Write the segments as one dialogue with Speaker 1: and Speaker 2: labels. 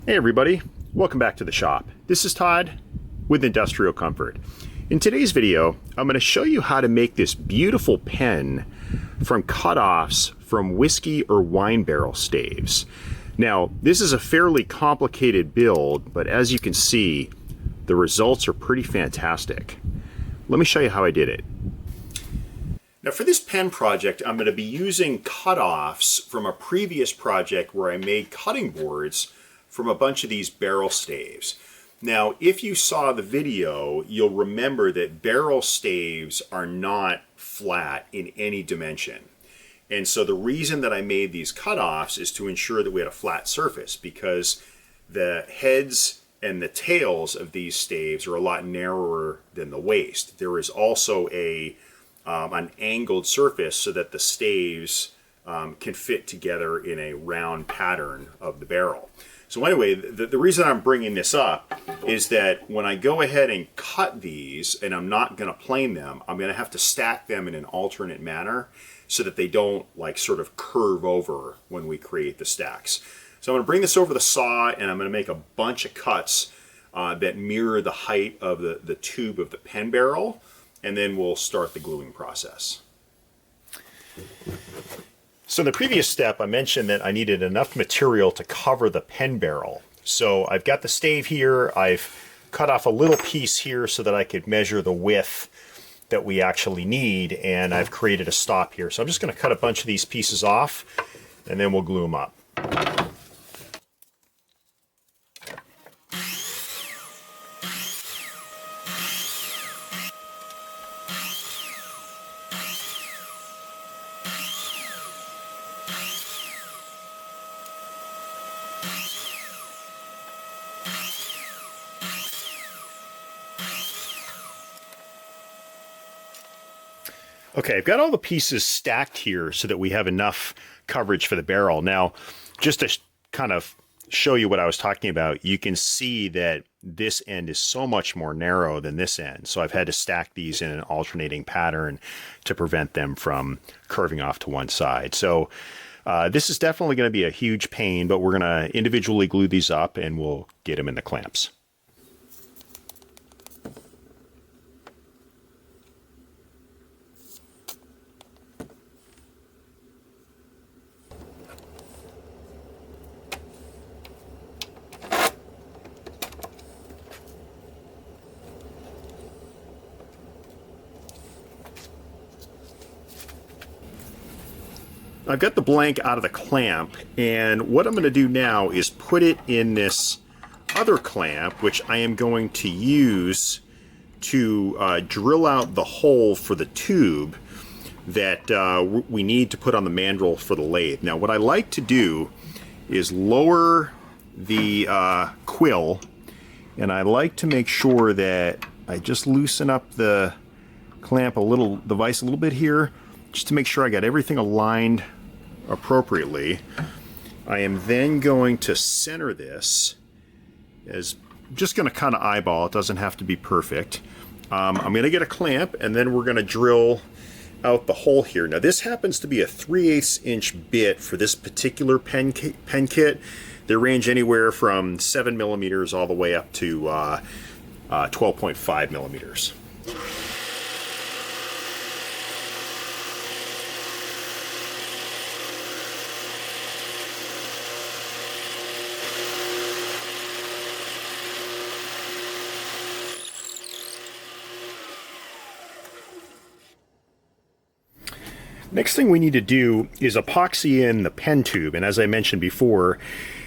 Speaker 1: Hey everybody, welcome back to the shop. This is Todd with Industrial Comfort. In today's video, I'm going to show you how to make this beautiful pen from cutoffs from whiskey or wine barrel staves. Now, this is a fairly complicated build, but as you can see, the results are pretty fantastic. Let me show you how I did it. Now for this pen project, I'm going to be using cutoffs from a previous project where I made cutting boards from a bunch of these barrel staves. Now, if you saw the video, you'll remember that barrel staves are not flat in any dimension. And so the reason that I made these cutoffs is to ensure that we had a flat surface, because the heads and the tails of these staves are a lot narrower than the waist. There is also an angled surface so that the staves can fit together in a round pattern of the barrel. So anyway, the reason I'm bringing this up is that when I go ahead and cut these, and I'm not going to plane them, I'm going to have to stack them in an alternate manner so that they don't like sort of curve over when we create the stacks. So I'm going to bring this over the saw, and I'm going to make a bunch of cuts that mirror the height of the tube of the pen barrel, and then we'll start the gluing process. So in the previous step, I mentioned that I needed enough material to cover the pen barrel. So I've got the stave here. I've cut off a little piece here so that I could measure the width that we actually need, and I've created a stop here. So I'm just going to cut a bunch of these pieces off, and then we'll glue them up. Okay, I've got all the pieces stacked here so that we have enough coverage for the barrel. Now, just to kind of show you what I was talking about, you can see that this end is so much more narrow than this end. So I've had to stack these in an alternating pattern to prevent them from curving off to one side. So this is definitely going to be a huge pain, but we're going to individually glue these up and we'll get them in the clamps. I've got the blank out of the clamp, and what I'm going to do now is put it in this other clamp, which I am going to use to drill out the hole for the tube that we need to put on the mandrel for the lathe. Now what I like to do is lower the quill, and I like to make sure that I just loosen up the clamp a little, the vise a little bit here, just to make sure I got everything aligned appropriately. I am then going to center this as just going to kind of eyeball. It doesn't have to be perfect. I'm going to get a clamp, and then we're going to drill out the hole here. Now this happens to be a 3/8 inch bit for this particular pen kit. They range anywhere from 7 millimeters all the way up to 12.5 millimeters. Next thing we need to do is epoxy in the pen tube, and as I mentioned before,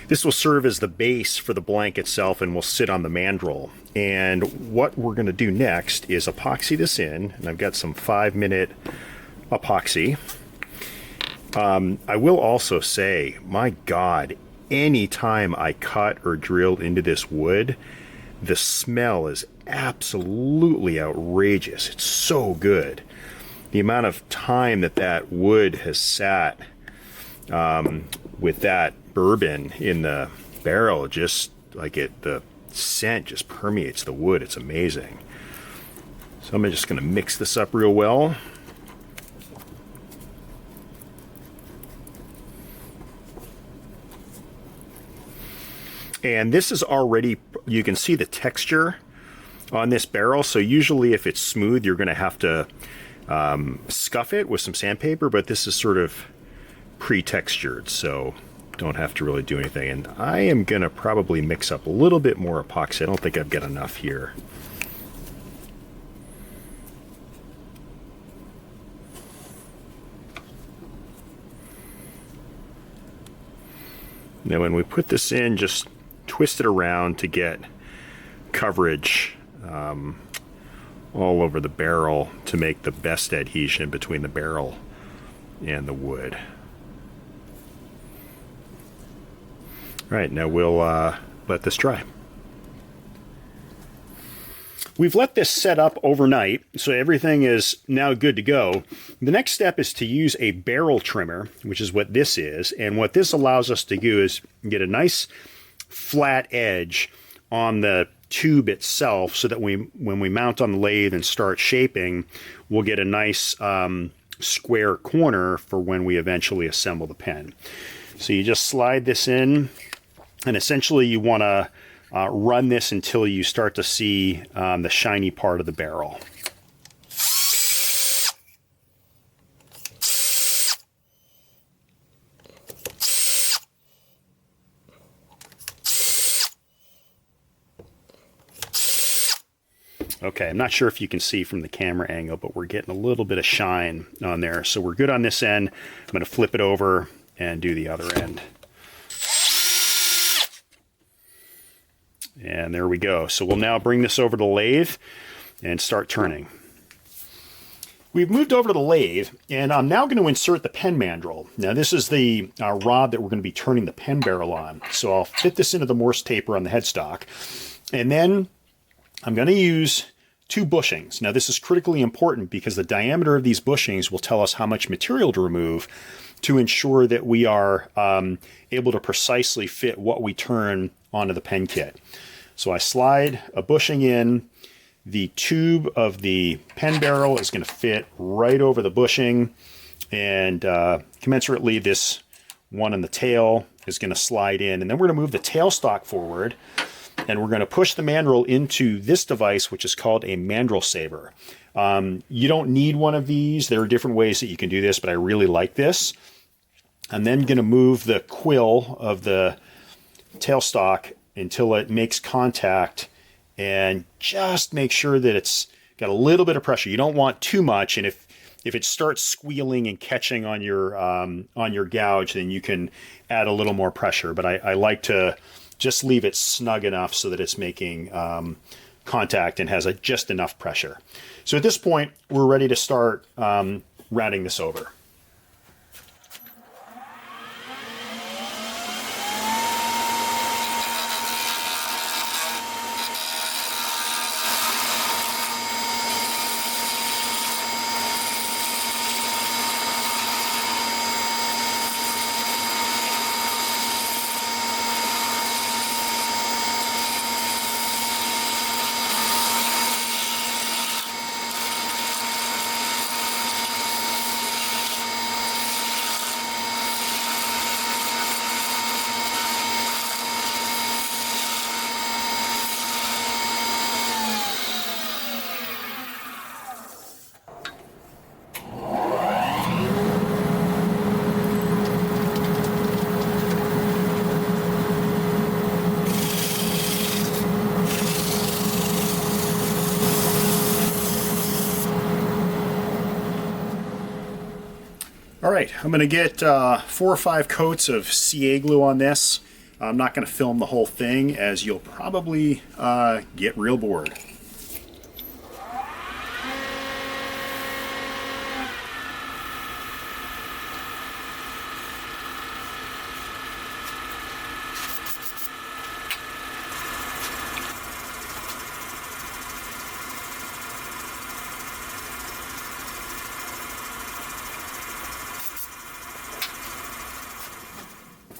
Speaker 1: this will serve as the base for the blank itself and will sit on the mandrel. And what we're going to do next is epoxy this in, and I've got some 5-minute epoxy. I will also say, my God, anytime I cut or drill into this wood, the smell is absolutely outrageous. It's so good. The amount of time that wood has sat with that bourbon in the barrel, just like the scent just permeates the wood. It's amazing. So I'm just going to mix this up real well. And this is already, you can see the texture on this barrel. So usually if it's smooth, you're going to have to scuff it with some sandpaper, but this is sort of pre-textured, so don't have to really do anything. And I am going to probably mix up a little bit more epoxy. I don't think I've got enough here. Now when we put this in, just twist it around to get coverage all over the barrel to make the best adhesion between the barrel and the wood. All right, now we'll let this dry. We've let this set up overnight, so everything is now good to go. The next step is to use a barrel trimmer, which is what this is. And what this allows us to do is get a nice flat edge on the tube itself, so that when we mount on the lathe and start shaping, we'll get a nice square corner for when we eventually assemble the pen. So you just slide this in, and essentially you want to run this until you start to see the shiny part of the barrel. Okay, I'm not sure if you can see from the camera angle, but we're getting a little bit of shine on there. So we're good on this end. I'm going to flip it over and do the other end. And there we go. So we'll now bring this over to the lathe and start turning. We've moved over to the lathe, and I'm now going to insert the pen mandrel. Now this is the rod that we're going to be turning the pen barrel on. So I'll fit this into the Morse taper on the headstock, and then I'm going to use 2 bushings. Now this is critically important because the diameter of these bushings will tell us how much material to remove to ensure that we are able to precisely fit what we turn onto the pen kit. So I slide a bushing in. The tube of the pen barrel is going to fit right over the bushing, and commensurately this one in the tail is going to slide in. And then we're going to move the tailstock forward, and we're going to push the mandrel into this device, which is called a mandrel saver. You don't need one of these. There are different ways that you can do this, but I really like this. I'm then going to move the quill of the tailstock until it makes contact, and just make sure that it's got a little bit of pressure. You don't want too much, and if it starts squealing and catching on your gouge, then you can add a little more pressure. But I like to just leave it snug enough so that it's making contact and has just enough pressure. So at this point, we're ready to start rounding this over. All right, I'm going to get 4 or 5 coats of CA glue on this. I'm not going to film the whole thing, as you'll probably get real bored.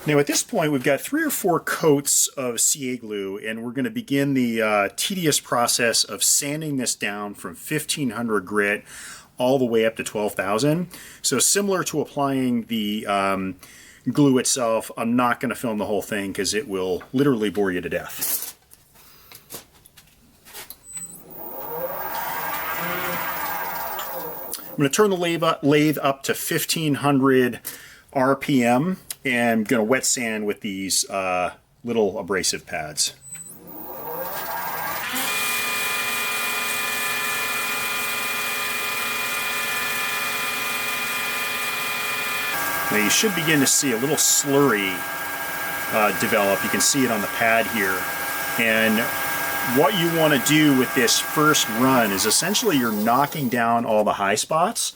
Speaker 1: Now at this point, we've got 3 or 4 coats of CA glue, and we're going to begin the tedious process of sanding this down from 1500 grit all the way up to 12,000. So similar to applying the glue itself. I'm not going to film the whole thing because it will literally bore you to death. I'm going to turn the lathe up to 1500 RPM and I'm going to wet sand with these little abrasive pads. Now you should begin to see a little slurry develop. You can see it on the pad here. And what you want to do with this first run is essentially you're knocking down all the high spots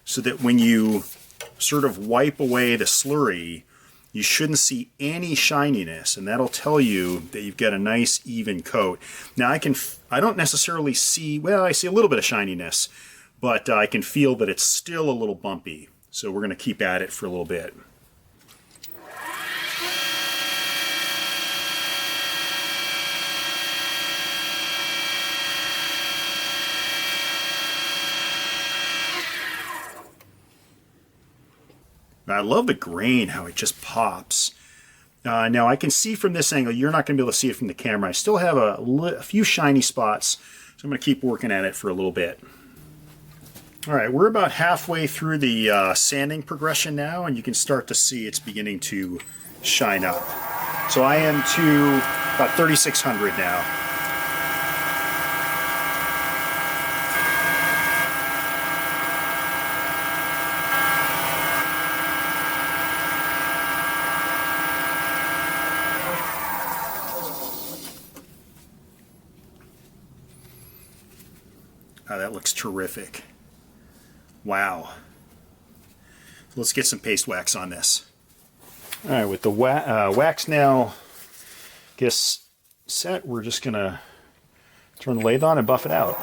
Speaker 1: so that when you sort of wipe away the slurry, you shouldn't see any shininess, and that'll tell you that you've got a nice even coat. Now I don't necessarily see, well, I see a little bit of shininess, but I can feel that it's still a little bumpy. So we're going to keep at it for a little bit. I love the grain, how it just pops. Now I can see from this angle, you're not going to be able to see it from the camera. I still have a few shiny spots, so I'm going to keep working at it for a little bit. All right, we're about halfway through the sanding progression now, and you can start to see it's beginning to shine up. So I am to about 3600 now. Oh, that looks terrific. Wow. Let's get some paste wax on this. All right, with the wax now set, we're just going to turn the lathe on and buff it out.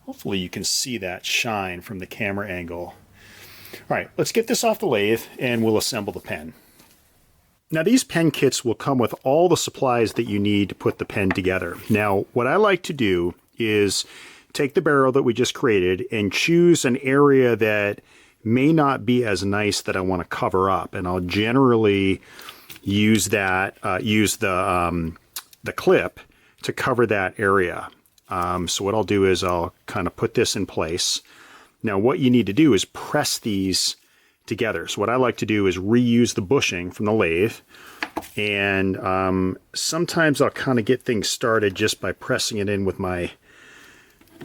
Speaker 1: Hopefully you can see that shine from the camera angle. All right, let's get this off the lathe and we'll assemble the pen. Now these pen kits will come with all the supplies that you need to put the pen together. Now what I like to do is take the barrel that we just created and choose an area that may not be as nice that I want to cover up, and I'll generally use that the clip to cover that area. So what I'll do is I'll kind of put this in place. Now what you need to do is press these together. So what I like to do is reuse the bushing from the lathe, and sometimes I'll kind of get things started just by pressing it in with my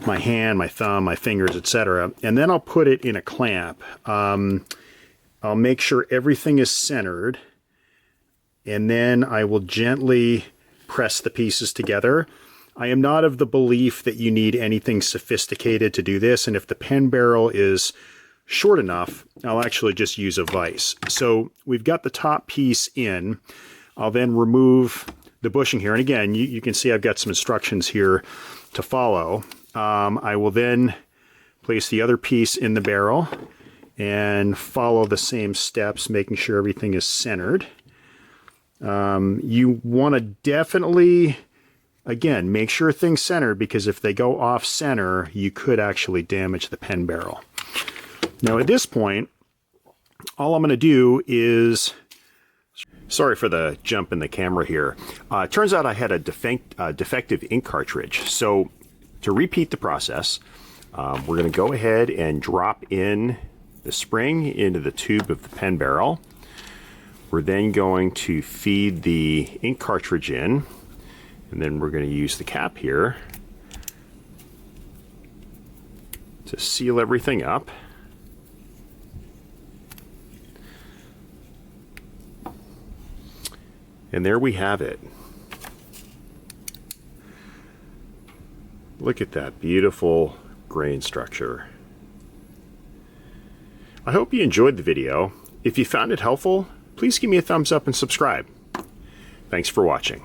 Speaker 1: hand, my thumb, my fingers, etc. And then I'll put it in a clamp. I'll make sure everything is centered, and then I will gently press the pieces together. I am not of the belief that you need anything sophisticated to do this, and if the pen barrel is short enough, I'll actually just use a vise. So we've got the top piece in. I'll then remove the bushing here, and again, you can see I've got some instructions here to follow. I will then place the other piece in the barrel and follow the same steps, making sure everything is centered. You want to definitely, again, make sure things centered, because if they go off center, you could actually damage the pen barrel. Now at this point, all I'm going to do is, sorry for the jump in the camera here. It turns out I had a defective ink cartridge. So to repeat the process, we're going to go ahead and drop in the spring into the tube of the pen barrel. We're then going to feed the ink cartridge in, and then we're going to use the cap here to seal everything up. And there we have it. Look at that beautiful grain structure. I hope you enjoyed the video. If you found it helpful, please give me a thumbs up and subscribe. Thanks for watching.